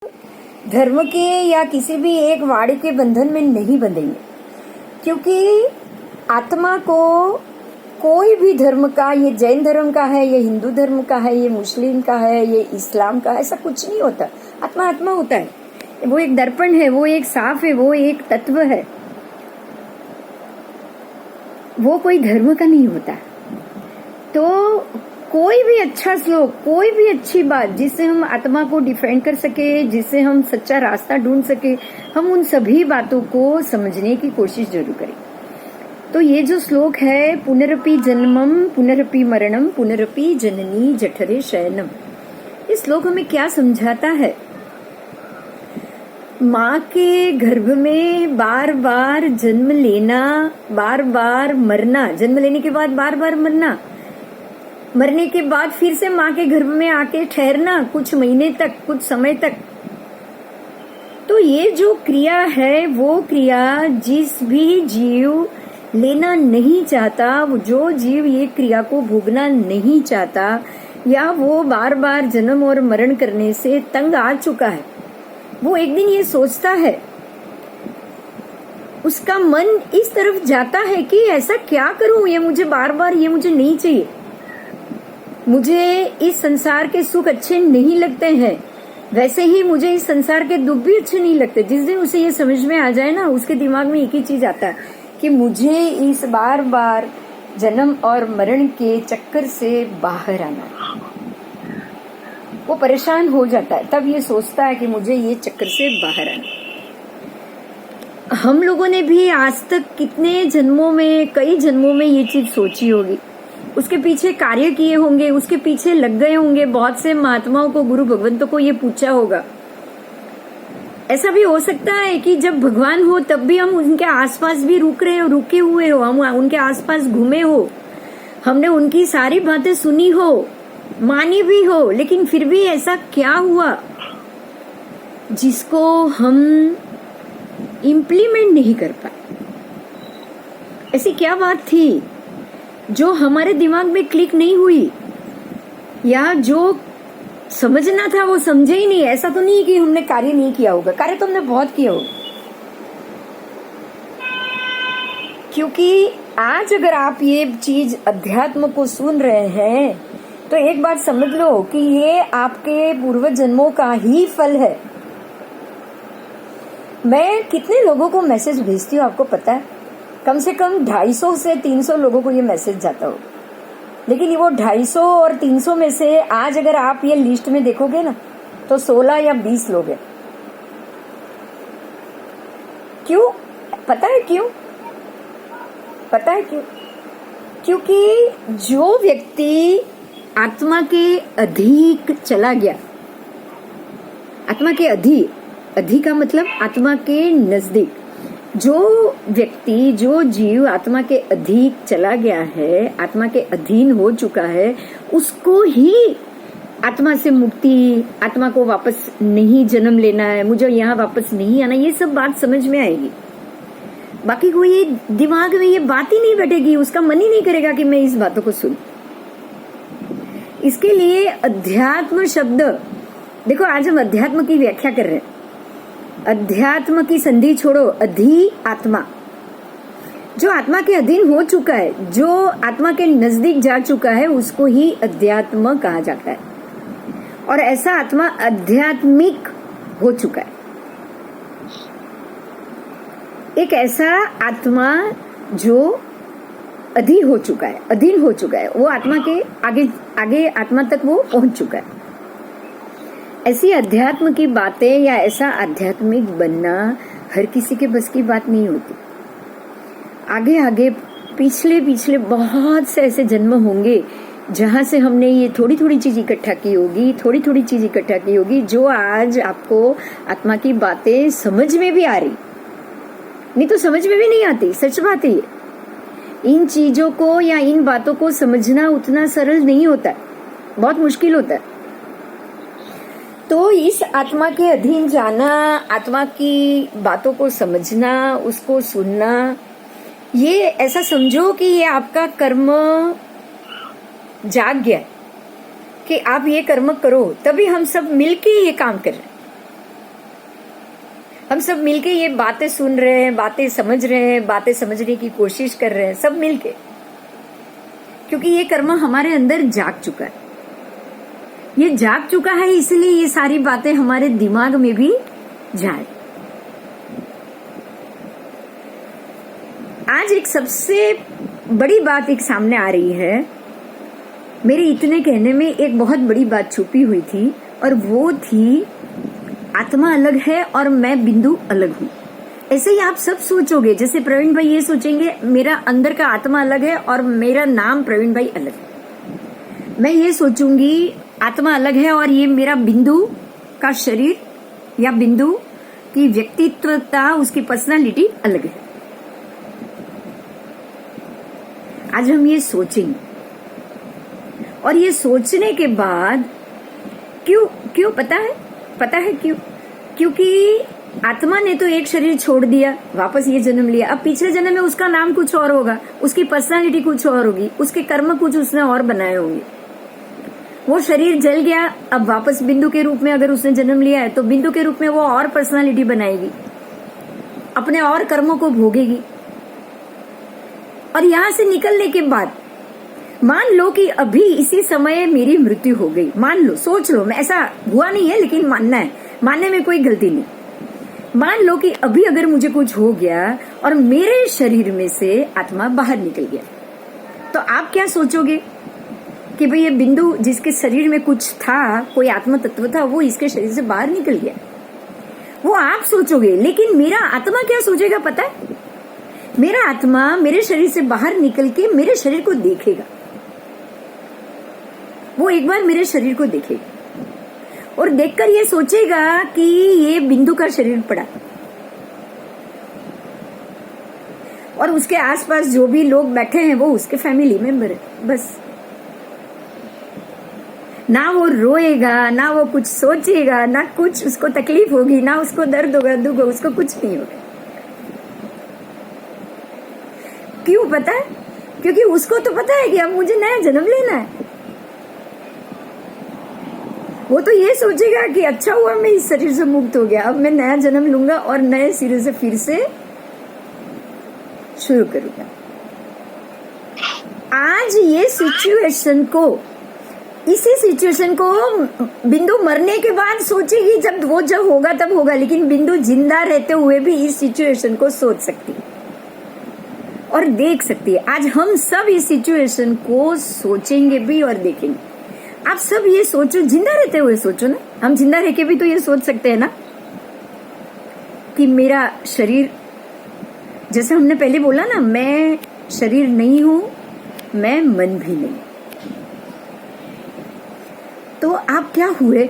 धर्म के या किसी भी एक वाणी के बंधन में नहीं बंधेंगे, क्योंकि आत्मा को कोई भी धर्म का, ये जैन धर्म का है, ये हिंदू धर्म का है, ये मुस्लिम का है, ये इस्लाम का, ऐसा कुछ नहीं होता। आत्मा आत्मा होता है, वो एक दर्पण है, वो एक साफ है, वो एक तत्व है, वो कोई धर्म का नहीं होता। तो कोई भी अच्छा श्लोक, कोई भी अच्छी बात जिससे हम आत्मा को डिफेंड कर सके, जिससे हम सच्चा रास्ता ढूंढ सके, हम उन सभी बातों को समझने की कोशिश जरूर करें। तो ये जो श्लोक है, पुनरपि जन्मम पुनरपि मरणम पुनरपि जननी जठरे शयनम, ये श्लोक हमें क्या समझाता है? माँ के गर्भ में बार बार जन्म लेना, बार बार मरना, जन्म लेने के बाद बार बार मरना, मरने के बाद फिर से माँ के गर्भ में आके ठहरना कुछ महीने तक, कुछ समय तक। तो ये जो क्रिया है, वो क्रिया जिस भी जीव लेना नहीं चाहता, जो जीव ये क्रिया को भोगना नहीं चाहता, या वो बार बार जन्म और मरण करने से तंग आ चुका है, वो एक दिन ये सोचता है, उसका मन इस तरफ जाता है कि ऐसा क्या करूं, ये मुझे बार बार, ये मुझे नहीं चाहिए, मुझे इस संसार के सुख अच्छे नहीं लगते हैं, वैसे ही मुझे इस संसार के दुख भी अच्छे नहीं लगते। जिस दिन उसे ये समझ में आ जाए ना, उसके दिमाग में एक ही चीज आता है कि मुझे इस बार बार जन्म और मरण के चक्कर से बाहर आना है। वो परेशान हो जाता है, तब ये सोचता है कि मुझे ये चक्कर से बाहर आना है। हम लोगों ने भी आज तक कितने जन्मों में, कई जन्मों में ये चीज सोची होगी, उसके पीछे कार्य किए होंगे, उसके पीछे लग गए होंगे, बहुत से महात्माओं को, गुरु भगवंतों को ये पूछा होगा। ऐसा भी हो सकता है कि जब भगवान हो तब भी हम उनके आसपास भी रुके हुए हो, हम उनके आसपास घूमे हो, हमने उनकी सारी बातें सुनी हो, मानी भी हो, लेकिन फिर भी ऐसा क्या हुआ जिसको हम इम्प्लीमेंट नहीं कर पाए? ऐसी क्या बात थी जो हमारे दिमाग में क्लिक नहीं हुई, या जो समझना था वो समझे ही नहीं? ऐसा तो नहीं कि हमने कार्य नहीं किया होगा, कार्य तो हमने बहुत किया होगा। क्योंकि आज अगर आप ये चीज अध्यात्म को सुन रहे हैं, तो एक बात समझ लो कि ये आपके पूर्व जन्मों का ही फल है। मैं कितने लोगों को मैसेज भेजती हूँ आपको पता है? कम से कम 250 से 300 लोगों को ये मैसेज जाता हो, लेकिन वो 250 और 300 में से आज अगर आप ये लिस्ट में देखोगे ना, तो 16 या 20 लोग हैं। क्यों? पता है क्यों? पता है क्यों? क्योंकि जो व्यक्ति आत्मा के अधिक चला गया, आत्मा के अधिक का मतलब आत्मा के नजदीक, जो व्यक्ति, जो जीव आत्मा के अधिक चला गया है, आत्मा के अधीन हो चुका है, उसको ही आत्मा से मुक्ति, आत्मा को वापस नहीं जन्म लेना है, मुझे यहाँ वापस नहीं आना, ये सब बात समझ में आएगी। बाकी कोई दिमाग में ये बात ही नहीं बैठेगी, उसका मन ही नहीं करेगा कि मैं इस बातों को सुन। इसके लिए अध्यात्म शब्द, देखो आज हम अध्यात्म की व्याख्या कर रहे हैं। अध्यात्म की संधि छोड़ो, अधि आत्मा, जो आत्मा के अधीन हो चुका है, जो आत्मा के नजदीक जा चुका है, उसको ही अध्यात्म कहा जाता है। और ऐसा आत्मा आध्यात्मिक हो चुका है। एक ऐसा आत्मा जो अधीन हो चुका है, वो आत्मा के आगे आत्मा तक वो पहुंच चुका है। ऐसी अध्यात्म की बातें या ऐसा आध्यात्मिक बनना हर किसी के बस की बात नहीं होती। आगे पिछले बहुत से ऐसे जन्म होंगे जहां से हमने ये थोड़ी थोड़ी चीज इकट्ठा की होगी, जो आज आपको आत्मा की बातें समझ में भी आ रही, नहीं तो समझ में भी नहीं आती। सच बात है ये। इन चीजों को या इन बातों को समझना उतना सरल नहीं होता, बहुत मुश्किल होता है। तो इस आत्मा के अधीन जाना, आत्मा की बातों को समझना, उसको सुनना, ये ऐसा समझो कि ये आपका कर्म जाग गया कि आप ये कर्म करो, तभी हम सब मिलके ये काम कर रहे हैं। हम सब मिलके ये बातें सुन रहे हैं, बातें समझ रहे हैं, बातें समझने की कोशिश कर रहे हैं, सब मिलके, क्योंकि ये कर्म हमारे अंदर जाग चुका है। ये जाग चुका है, इसलिए ये सारी बातें हमारे दिमाग में भी जाए। आज एक सबसे बड़ी बात एक सामने आ रही है। मेरे इतने कहने में एक बहुत बड़ी बात छुपी हुई थी, और वो थी आत्मा अलग है और मैं बिंदु अलग हूं। ऐसे ही आप सब सोचोगे, जैसे प्रवीण भाई ये सोचेंगे मेरा अंदर का आत्मा अलग है और मेरा नाम प्रवीण भाई अलग है। मैं ये सोचूंगी आत्मा अलग है और ये मेरा बिंदु का शरीर या बिंदु की व्यक्तित्वता, उसकी पर्सनालिटी अलग है। आज हम ये सोचेंगे, और ये सोचने के बाद क्यों पता है क्यों? क्योंकि आत्मा ने तो एक शरीर छोड़ दिया, वापस ये जन्म लिया। अब पिछले जन्म में उसका नाम कुछ और होगा, उसकी पर्सनालिटी कुछ और होगी, उसके कर्म कुछ उसने और बनाए होंगे। वो शरीर जल गया, अब वापस बिंदु के रूप में अगर उसने जन्म लिया है तो बिंदु के रूप में वो और पर्सनालिटी बनाएगी, अपने और कर्मों को भोगेगी। और यहां से निकलने के बाद मान लो कि अभी इसी समय मेरी मृत्यु हो गई, मान लो, सोच लो, मैं ऐसा हुआ नहीं है लेकिन मानना है, मानने में कोई गलती नहीं। मान लो कि अभी अगर मुझे कुछ हो गया और मेरे शरीर में से आत्मा बाहर निकल गया, तो आप क्या सोचोगे कि भाई ये बिंदु जिसके शरीर में कुछ था, कोई आत्मा तत्व था, वो इसके शरीर से बाहर निकल गया, वो आप सोचोगे। लेकिन मेरा आत्मा क्या सोचेगा पता है? मेरा आत्मा मेरे शरीर से बाहर निकल के मेरे शरीर को देखेगा, वो एक बार मेरे शरीर को देखेगा और देखकर ये सोचेगा कि ये बिंदु का शरीर पड़ा, और उसके आसपास जो भी लोग बैठे हैं वो उसके फैमिली मेंबर है। बस ना वो रोएगा, ना वो कुछ सोचेगा, ना कुछ उसको तकलीफ होगी, ना उसको दर्द होगा, दुख होगा, उसको कुछ नहीं होगा। क्यों पता है? क्योंकि उसको तो पता है कि अब मुझे नया जन्म लेना है। वो तो ये सोचेगा कि अच्छा हुआ मैं इस शरीर से मुक्त हो गया, अब मैं नया जन्म लूंगा और नए सिरे से फिर से शुरू करूंगा। आज ये सिचुएशन को, इसी सिचुएशन को बिंदु मरने के बाद सोचेगी, जब होगा तब होगा, लेकिन बिंदु जिंदा रहते हुए भी इस सिचुएशन को सोच सकती है और देख सकती है। आज हम सब इस सिचुएशन को सोचेंगे भी और देखेंगे। आप सब ये सोचो, जिंदा रहते हुए सोचो ना, हम जिंदा रह के भी तो ये सोच सकते हैं ना कि मेरा शरीर, जैसे हमने पहले बोला ना, मैं शरीर नहीं हूं, मैं मन भी नहीं। तो आप क्या हुए?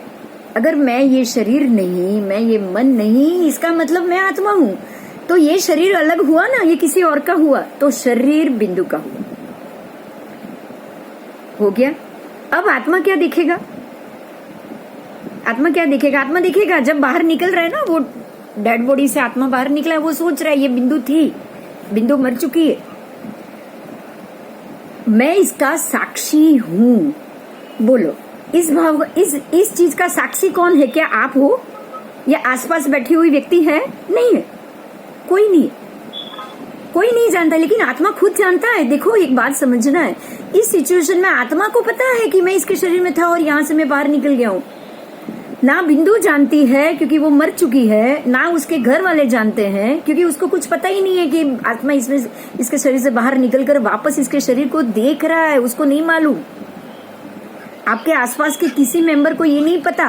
अगर मैं ये शरीर नहीं, मैं ये मन नहीं, इसका मतलब मैं आत्मा हूं। तो ये शरीर अलग हुआ ना, ये किसी और का हुआ, तो शरीर बिंदु का हुआ, हो गया। अब आत्मा क्या दिखेगा? आत्मा क्या दिखेगा? आत्मा दिखेगा जब बाहर निकल रहा है ना, वो डेड बॉडी से आत्मा बाहर निकला है, वो सोच रहा है ये बिंदु थी, बिंदु मर चुकी है, मैं इसका साक्षी हूं। बोलो, इस भाव, इस चीज का साक्षी कौन है? क्या आप हो या आसपास बैठी हुई व्यक्ति है? नहीं है, कोई नहीं, कोई नहीं जानता, लेकिन आत्मा खुद जानता है। देखो, एक बात समझना है, इस सिचुएशन में आत्मा को पता है कि मैं इसके शरीर में था और यहां से मैं बाहर निकल गया हूं। ना बिंदु जानती है क्योंकि वो मर चुकी है, ना उसके घर वाले जानते हैं क्योंकि उसको कुछ पता ही नहीं है कि आत्मा इसके शरीर से बाहर निकलकर वापस इसके शरीर को देख रहा है, उसको नहीं मालूम। आपके आसपास के किसी मेंबर को ये नहीं पता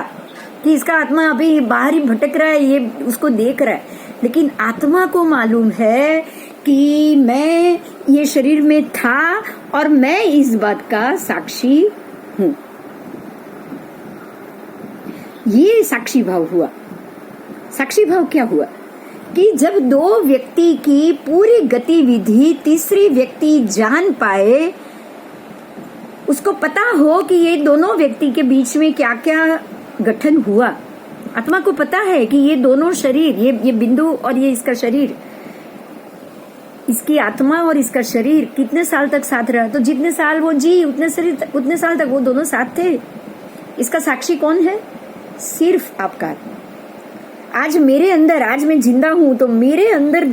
कि इसका आत्मा अभी बाहर ही भटक रहा है, ये उसको देख रहा है। लेकिन आत्मा को मालूम है कि मैं ये शरीर में था और मैं इस बात का साक्षी हूं। ये साक्षी भाव हुआ। साक्षी भाव क्या हुआ कि जब दो व्यक्ति की पूरी गतिविधि तीसरी व्यक्ति जान पाए, उसको पता हो कि ये दोनों व्यक्ति के बीच में क्या क्या गठन हुआ। आत्मा को पता है कि ये दोनों शरीर, ये बिंदु और ये इसका शरीर, इसकी आत्मा और इसका शरीर कितने साल तक साथ रहा। तो जितने साल वो जी उतने साल तक वो दोनों साथ थे। इसका साक्षी कौन है? सिर्फ आपका आत्मा। आज मेरे अंदर, आज मैं जिंदा हूं तो मेरे अंदर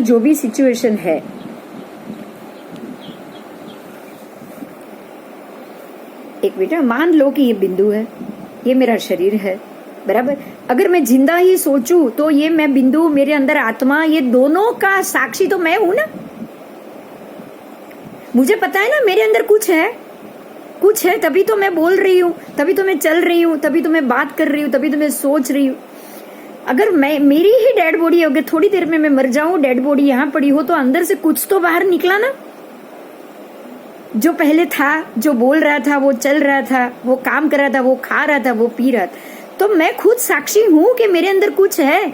जो भी सिचुएशन है, एक बेटा मान लो कि ये बिंदु है, ये मेरा शरीर है, बराबर। अगर मैं जिंदा ही सोचूं तो ये मैं बिंदु, मेरे अंदर आत्मा, ये दोनों का साक्षी तो मैं हूं ना। मुझे पता है ना मेरे अंदर कुछ है, तभी तो मैं बोल रही हूँ, तभी तो मैं चल रही हूँ, तभी तो मैं बात कर रही हूँ, तभी तो मैं सोच रही हूँ। अगर मेरी ही डेड बॉडी, अगर थोड़ी देर में मैं मर जाऊं, डेड बॉडी यहाँ पड़ी हो, तो अंदर से कुछ तो बाहर निकला ना। जो पहले था, जो बोल रहा था, वो चल रहा था, वो काम कर रहा था, वो खा रहा था, वो पी रहा था, तो मैं खुद साक्षी हूं कि मेरे अंदर कुछ है।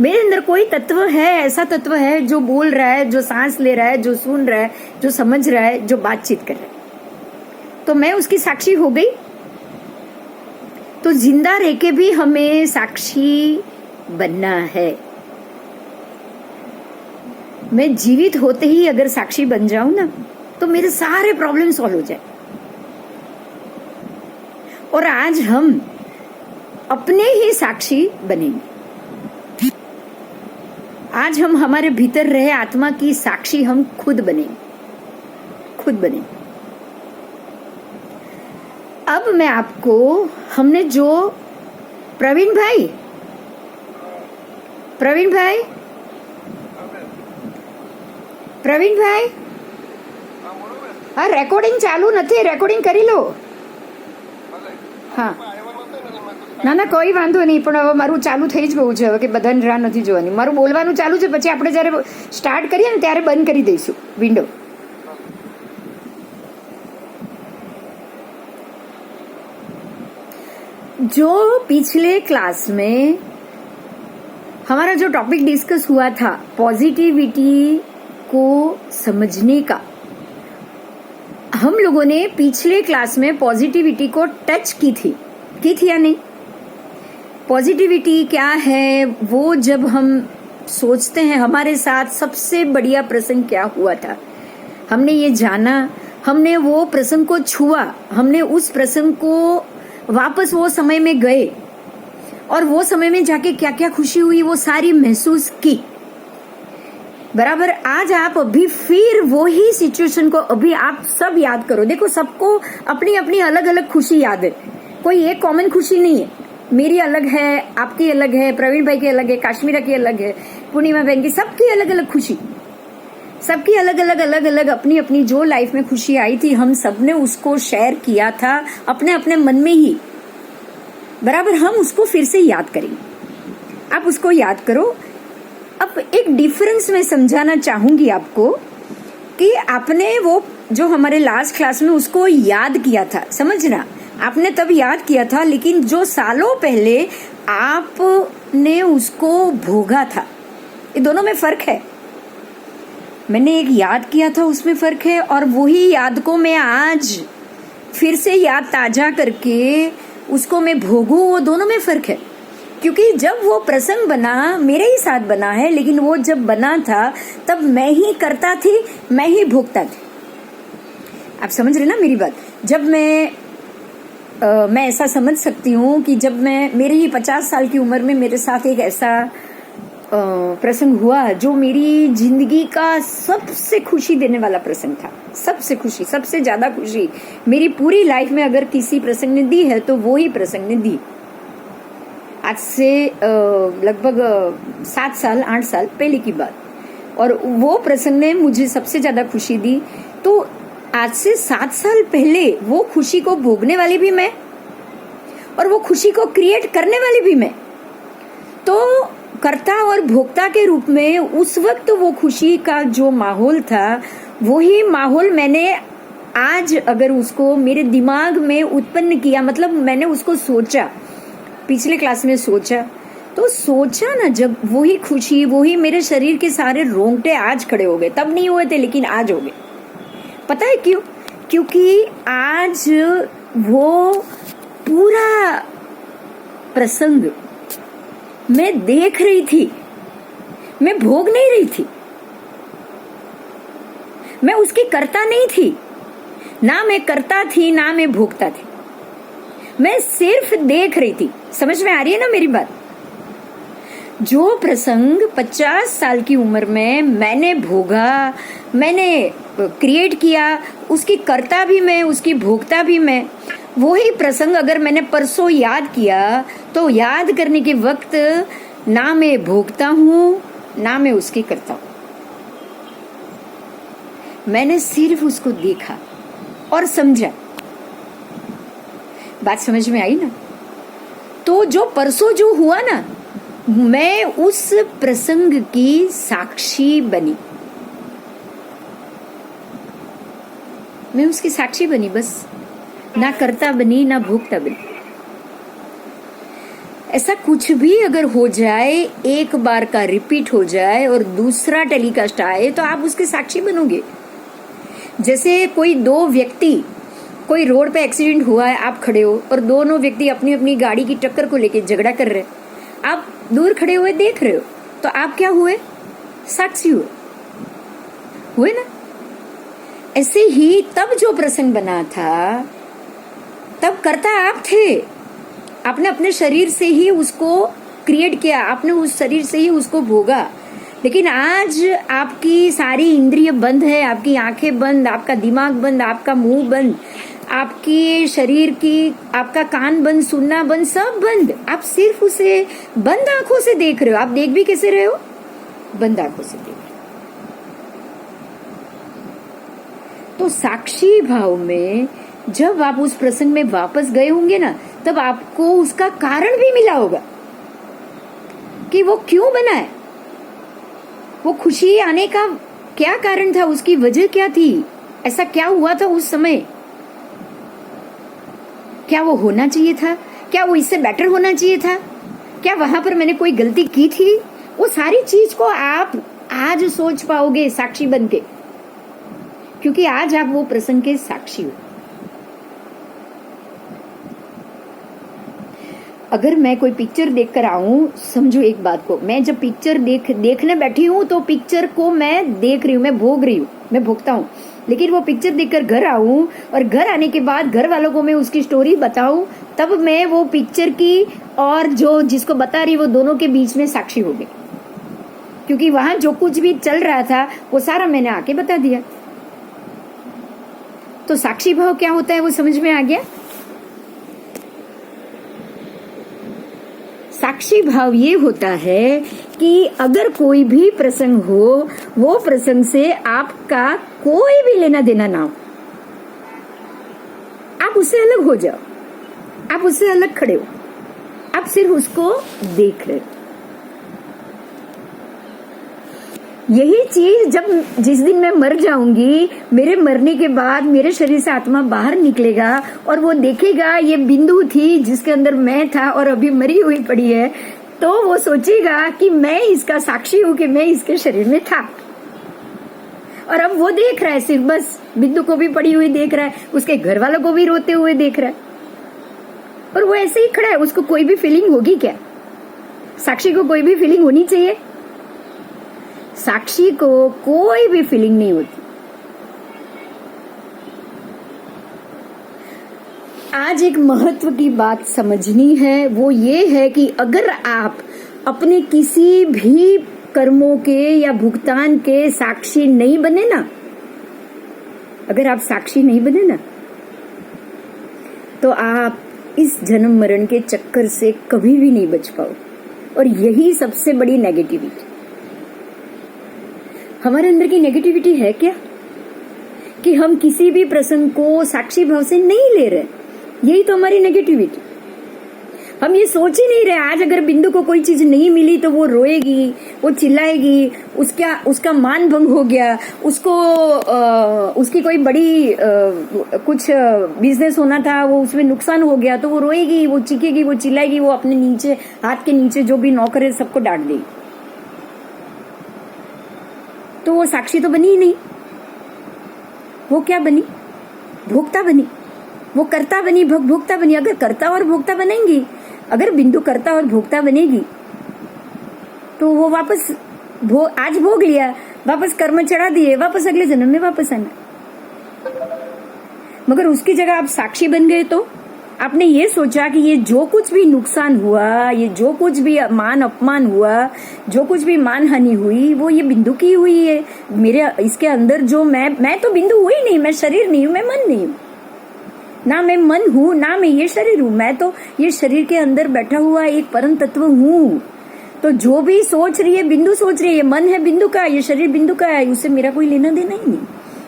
मेरे अंदर कोई तत्व है, ऐसा तत्व है जो बोल रहा है, जो सांस ले रहा है, जो सुन रहा है, जो समझ रहा है, जो बातचीत कर रहा है। तो मैं उसकी साक्षी हो गई। तो जिंदा रह के भी हमें साक्षी बनना है। मैं जीवित होते ही अगर साक्षी बन जाऊं ना, तो मेरे सारे प्रॉब्लम सॉल्व हो जाए। और आज हम अपने ही साक्षी बनेंगे। आज हम हमारे भीतर रहे आत्मा की साक्षी हम खुद बनेंगे। अब मैं आपको, हमने जो प्रवीण भाई હા રેકોર્ડિંગ ચાલુ નથી, રેકોર્ડિંગ કરી લો. હા ના કોઈ વાંધો નહીં, પણ હવે મારું ચાલુ થઈ જ ગયું છે હવે, કે બધાને રાહ નથી જોવાની. મારું બોલવાનું ચાલુ છે, પછી આપણે જ્યારે સ્ટાર્ટ કરીએ ને ત્યારે બંધ કરી દઈશું વિન્ડો. जो पिछले क्लास में हमारा जो टॉपिक डिस्कस हुआ था, पॉजिटिविटी को समझने का, हम लोगों ने पिछले क्लास में पॉजिटिविटी को टच की थी या नहीं? पॉजिटिविटी क्या है, वो जब हम सोचते हैं, हमारे साथ सबसे बढ़िया प्रसंग क्या हुआ था, हमने ये जाना, हमने वो प्रसंग को छुआ, हमने उस प्रसंग को वापस वो समय में गए और वो समय में जाके क्या क्या खुशी हुई वो सारी महसूस की, बराबर. आज आप अभी फिर वो ही सिचुएशन को अभी आप सब याद करो. देखो, सबको अपनी अपनी अलग अलग खुशी याद है, कोई एक कॉमन खुशी नहीं है. मेरी अलग है, आपकी अलग है, प्रवीण भाई की अलग है, काश्मीरा की अलग है, पूर्णिमा बहन की, सबकी अलग अलग खुशी, सबकी अलग अलग अपनी अपनी जो लाइफ में खुशी आई थी, हम सबने उसको शेयर किया था अपने अपने मन में ही, बराबर. हम उसको फिर से याद करेंगे, आप उसको याद करो. अब एक डिफरेंस मैं समझाना चाहूंगी आपको कि आपने वो जो हमारे लास्ट क्लास में उसको याद किया था, समझना, आपने तब याद किया था, लेकिन जो सालों पहले आपने उसको भोगा था, ये दोनों में फर्क है. मैंने एक याद किया था, उसमें फर्क है, और वही याद को मैं आज फिर से याद ताजा करके उसको मैं भोगूं, वो दोनों में फर्क है. क्योंकि जब वो प्रसंग बना, मेरे ही साथ बना है, लेकिन वो जब बना था तब मैं ही करता थी, मैं ही भोगता थी. आप समझ रहे ना मेरी बात? जब मैं ऐसा समझ सकती हूँ कि जब मैं मेरी ही 50 साल की उम्र में मेरे साथ एक ऐसा प्रसंग हुआ जो मेरी जिंदगी का सबसे खुशी देने वाला प्रसंग था. सबसे खुशी, सबसे ज्यादा खुशी मेरी पूरी लाइफ में अगर किसी प्रसंग ने दी है तो वो ही प्रसंग ने दी. आज से लगभग 7 साल 8 साल पहले की बात, और वो प्रसंग ने मुझे सबसे ज्यादा खुशी दी. तो आज से 7 साल पहले वो खुशी को भोगने वाली भी मैं, और वो खुशी को क्रिएट करने वाली भी मैं. तो कर्ता और भोक्ता के रूप में उस वक्त वो खुशी का जो माहौल था, वही माहौल मैंने आज अगर उसको मेरे दिमाग में उत्पन्न किया, मतलब मैंने उसको सोचा, पिछले क्लास में सोचा, तो सोचा ना जब, वही खुशी, वही मेरे शरीर के सारे रोंगटे आज खड़े हो गए. तब नहीं हुए थे, लेकिन आज हो गए. पता है क्यों? क्योंकि आज वो पूरा प्रसंग मैं देख रही थी, मैं भोग नहीं रही थी, मैं उसकी कर्ता नहीं थी, ना मैं कर्ता थी ना मैं भोगता थी. मैं सिर्फ देख रही थी। समझ में आ रही है ना मेरी बात? जो प्रसंग 50 साल की उम्र में मैंने भोगा, मैंने क्रिएट किया, उसकी कर्ता भी मैं, उसकी भोगता भी मैं, वही प्रसंग अगर मैंने परसों याद किया तो याद करने के वक्त ना मैं भोगता हूं ना मैं उसकी करता हूं। मैंने सिर्फ उसको देखा और समझा। बात समझ में आई ना? तो जो परसों जो हुआ ना, मैं उस प्रसंग की साक्षी बनी, मैं उसकी साक्षी बनी, बस। ना करता बनी ना भोगता बनी। ऐसा कुछ भी अगर हो जाए, एक बार का रिपीट हो जाए और दूसरा टेलीकास्ट आए तो आप उसके साक्षी बनोगे। जैसे कोई दो व्यक्ति, कोई रोड पे एक्सीडेंट हुआ है, आप खड़े हो और दोनों व्यक्ति अपनी अपनी गाड़ी की टक्कर को लेके झगड़ा कर रहे हैं, आप दूर खड़े हुए देख रहे हो, तो आप क्या हुए? साक्षी हुए ना? ऐसे ही तब जो प्रसंग बना था, तब करता आप थे। आपने अपने शरीर से ही उसको क्रिएट किया, आपने उस शरीर से ही उसको भोगा। लेकिन आज आपकी सारी इंद्रिय बंद है, आपकी आंखें बंद, आपका दिमाग बंद, आपका मुंह बंद, आपकी शरीर की, आपका कान बंद, सुनना बंद, सब बंद। आप सिर्फ उसे बंद आंखों से देख रहे हो। आप देख भी कैसे रहे हो? बंद आंखों से देख रहे हो। तो साक्षी भाव में जब आप उस प्रसंग में वापस गए होंगे ना, तब आपको उसका कारण भी मिला होगा कि वो क्यों बना है, वो खुशी आने का क्या कारण था, उसकी वजह क्या थी, ऐसा क्या हुआ था उस समय, क्या वो होना चाहिए था, क्या वो इससे बेटर होना चाहिए था, क्या वहां पर मैंने कोई गलती की थी। वो सारी चीज को आप आज सोच पाओगे साक्षी बनके, क्योंकि आज आप वो प्रसंग के साक्षी हो। अगर मैं कोई पिक्चर देखकर आऊं, समझो एक बात को, मैं जब पिक्चर देखने बैठी हूं तो पिक्चर को मैं देख रही हूं, मैं भोग रही हूं, मैं भोगता हूं। लेकिन वो पिक्चर देखकर घर आऊं और घर आने के बाद घर वालों को मैं उसकी स्टोरी बताऊं, तब मैं वो पिक्चर की और जो जिसको बता रही वो दोनों के बीच में साक्षी हो गई, क्योंकि वहां जो कुछ भी चल रहा था वो सारा मैंने आके बता दिया। तो साक्षी भाव क्या होता है वो समझ में आ गया? साक्षी भाव ये होता है कि अगर कोई भी प्रसंग हो, वो प्रसंग से आपका कोई भी लेना देना ना हो, आप उससे अलग हो जाओ, आप उससे अलग खड़े हो, आप सिर्फ उसको देख रहे हो। यही चीज जब जिस दिन मैं मर जाऊंगी, मेरे मरने के बाद मेरे शरीर से आत्मा बाहर निकलेगा और वो देखेगा ये बिंदु थी जिसके अंदर मैं था और अभी मरी हुई पड़ी है, तो वो सोचेगा कि मैं इसका साक्षी हूं कि मैं इसके शरीर में था। और अब वो देख रहा है, सिर्फ बस बिंदु को भी पड़ी हुई देख रहा है, उसके घर वालों को भी रोते हुए देख रहा है, और वो ऐसे ही खड़ा है। उसको कोई भी फीलिंग होगी क्या? साक्षी को कोई भी फीलिंग होनी चाहिए? साक्षी को कोई भी फीलिंग नहीं होती। आज एक महत्व की बात समझनी है, वो ये है कि अगर आप अपने किसी भी कर्मों के या भुगतान के साक्षी नहीं बने ना, अगर आप साक्षी नहीं बने ना, तो आप इस जन्म मरण के चक्कर से कभी भी नहीं बच पाओ। और यही सबसे बड़ी नेगेटिविटी। हमारे अंदर की नेगेटिविटी है क्या कि हम किसी भी प्रसंग को साक्षी भाव से नहीं ले रहे। यही तो हमारी नेगेटिविटी। हम ये सोच ही नहीं रहे, आज अगर बिंदु को कोई चीज नहीं मिली तो वो रोएगी, वो चिल्लाएगी, उसका मान भंग हो गया, उसकी कोई बड़ी कुछ बिजनेस होना था, वो उसमें नुकसान हो गया, तो वो रोएगी, वो चीखेगी, वो चिल्लाएगी, वो अपने नीचे हाथ के नीचे जो भी नौकर है सबको डांट देगी। तो वो साक्षी तो बनी ही नहीं। वो क्या बनी? भोक्ता बनी। वो कर्ता बनी, भोक्ता बनी। अगर कर्ता और भोक्ता बनेंगी, अगर बिंदु कर्ता और भोक्ता बनेगी, तो वो वापस आज भोग लिया, वापस कर्म चढ़ा दिए, वापस अगले जन्म में वापस आना। मगर उसकी जगह आप साक्षी बन गए तो आपने ये सोचा कि ये जो कुछ भी नुकसान हुआ, ये जो कुछ भी मान अपमान हुआ, जो कुछ भी मान हानि हुई, वो ये बिंदु की हुई है। मेरे इसके अंदर जो मैं तो बिंदु हुई नहीं, मैं शरीर नहीं हूं, मैं मन नहीं हूं, ना मैं मन हूं, ना मैं ये शरीर हूं। मैं तो ये शरीर के अंदर बैठा हुआ एक परम तत्व हूं। तो जो भी सोच रही है बिंदु सोच रही है, ये मन है बिंदु का, ये शरीर बिंदु का है, उससे मेरा कोई लेना देना ही नहीं।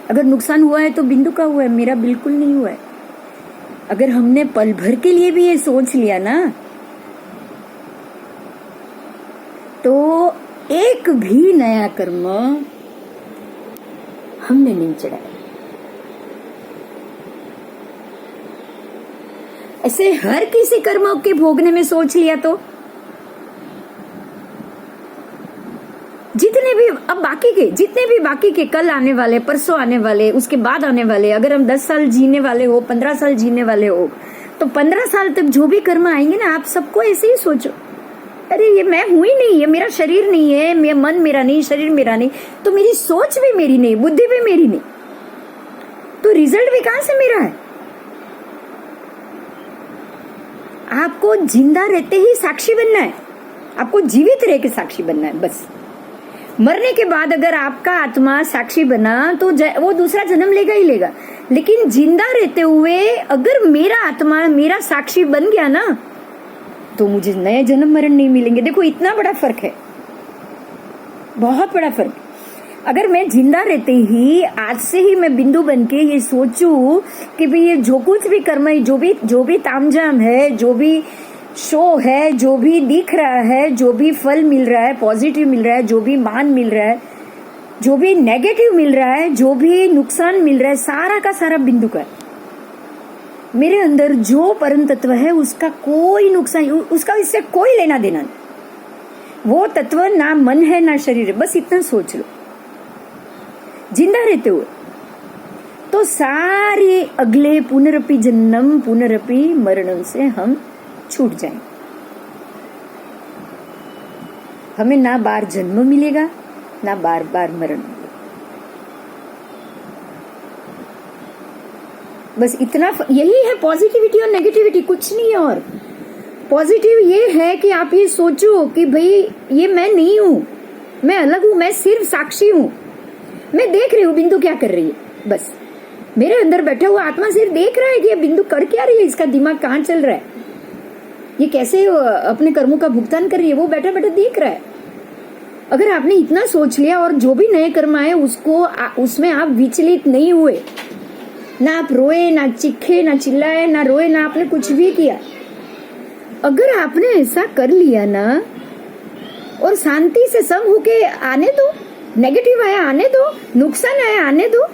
अगर नुकसान हुआ है तो बिंदु का हुआ है, मेरा बिल्कुल नहीं हुआ है। अगर हमने पल भर के लिए भी ये सोच लिया ना, तो एक भी नया कर्म हमने नहीं चढ़ाया। ऐसे हर किसी कर्म के भोगने में सोच लिया तो जितने भी अब बाकी के, जितने भी बाकी के कल आने वाले, परसों आने वाले, उसके बाद आने वाले, अगर हम 10 साल जीने वाले हो, 15 साल जीने वाले हो, तो 15 साल तक जो भी कर्म आएंगे ना, आप सबको ऐसे ही सोचो, अरे ये मैं हूं ही नहीं, ये मेरा शरीर नहीं है, मेरा मन मेरा नहीं, शरीर मेरा नहीं, तो मेरी सोच भी मेरी नहीं, बुद्धि भी मेरी नहीं, तो रिजल्ट भी कहां से मेरा है। आपको जिंदा रहते ही साक्षी बनना है, आपको जीवित रह के साक्षी बनना है बस। मरने के बाद अगर आपका आत्मा साक्षी बना तो वो दूसरा जन्म लेगा ही लेगा, लेकिन जिंदा रहते हुए अगर मेरा आत्मा मेरा साक्षी बन गया ना, तो मुझे नए जन्म मरण नहीं मिलेंगे। देखो इतना बड़ा फर्क है, बहुत बड़ा फर्क। अगर मैं जिंदा रहते ही आज से ही मैं बिंदु बन के ये सोचूं कि भाई ये जो कुछ भी कर्म है, जो भी तामझाम है, जो भी शो है, जो भी दिख रहा है, जो भी फल मिल रहा है, पॉजिटिव मिल रहा है, जो भी मान मिल रहा है, जो भी नेगेटिव मिल रहा है, जो भी नुकसान मिल रहा है, सारा का सारा बिंदु का है। मेरे अंदर जो परम तत्व है उसका कोई नुकसान, उसका इससे कोई लेना देना नहीं। वो तत्व ना मन है ना शरीर है, बस इतना सोच लो। जिंदा रहते हुए तो सारे अगले पुनरपि जन्म पुनरपि मरणम से हम छूट जाएंगे। हमें ना बार जन्म मिलेगा, ना बार बार मरण मिलेगा। बस इतना, यही है पॉजिटिविटी और नेगेटिविटी, कुछ नहीं है। और पॉजिटिव ये है कि आप ये सोचो कि भाई ये मैं नहीं हूं, मैं अलग हूं, मैं सिर्फ साक्षी हूं, मैं देख रही हूं बिंदु क्या कर रही है। बस मेरे अंदर बैठा हुआ आत्मा सिर्फ देख रहा है कि ये बिंदु कर क्या रही है, इसका दिमाग कहाँ चल रहा है, ये कैसे अपने कर्मों का भुगतान कर रही है, वो बैठा बैठा देख रहा है। अगर आपने इतना सोच लिया और जो भी नए कर्म आए उसको उसमें आप विचलित नहीं हुए, ना आप रोए, ना चिखे, ना चिल्लाए, ना रोए, ना आपने कुछ भी किया, अगर आपने ऐसा कर लिया ना, और शांति से सब होके आने दो, नेगेटिव आया आने दो, नुकसान आया आने दो,